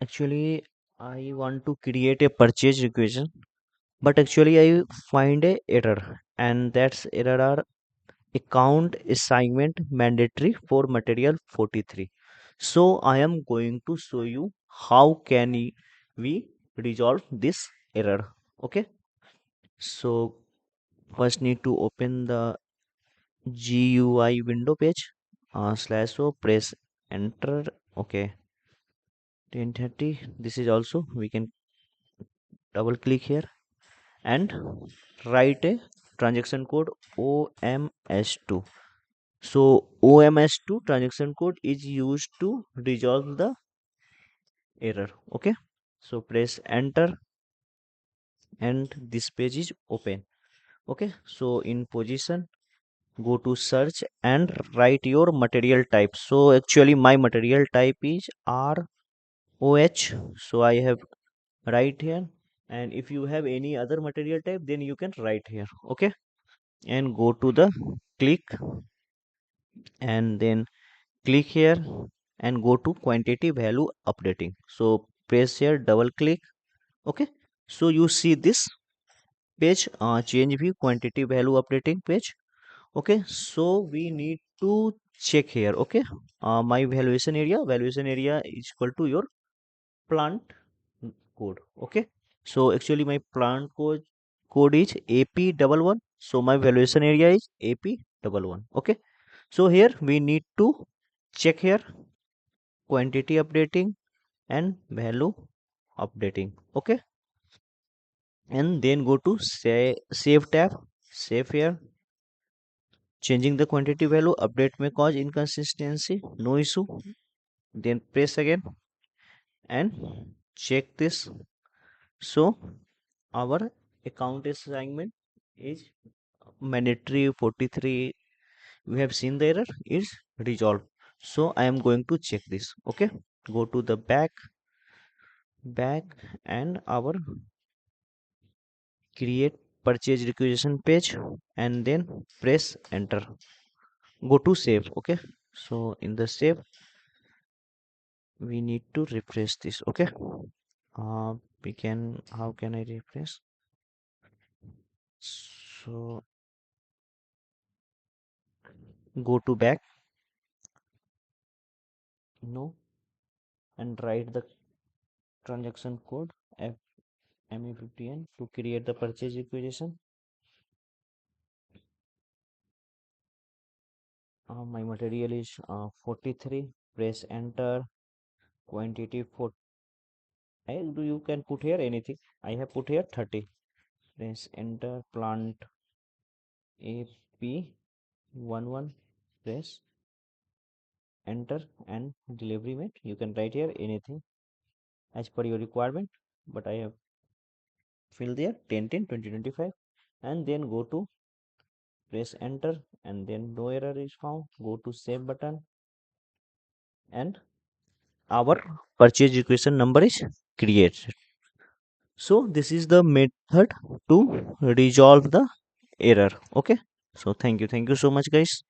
Actually, I want to create a purchase requisition, but actually I find a error, and that's error are account assignment mandatory for material 43. So I am going to show you how can we resolve this error. Okay. So first need to open the GUI window page. Slash o press enter. Okay. 1030. This is also we can double click here and write a transaction code OMS2. So OMS2 transaction code is used to resolve the error. Okay. So press enter and this page is open. Okay. So in position, go to search and write your material type. So actually my material type is ROH. So I have write here, and if you have any other material type then you can write here. Okay. And go to the click and then click here and go to quantity value updating. So press here, double click. Okay. So you see this page, change view quantity value updating page. Okay. So we need to check here. Okay. My valuation area is equal to your plant code. Okay. So actually my plant code is AP11. So my valuation area is AP11. Okay. So here we need to check here quantity updating and value updating. Okay. And then go to save tab, save here. Changing the quantity value update may cause inconsistency, no issue. Then press again and check this. So our account assignment is mandatory 43. We have seen the error is resolved. So I am going to check this. Okay. Go to the back and our create purchase requisition page and then press enter. Go to save. Okay. So in the save we need to refresh this. Okay. We can, how can I refresh? So go to back, no, and write the transaction code FME15 to create the purchase requisition. My material is 43. Press enter. Quantity for do you can put here anything. I have put here 30. Press enter. Plant AP11. Press enter and delivery mate. You can write here anything as per your requirement, but I have filled there 10/10/2025 and then go to press enter and then no error is found. Go to save button and our purchase requisition number is created. So this is the method to resolve the error. Okay. So thank you so much guys.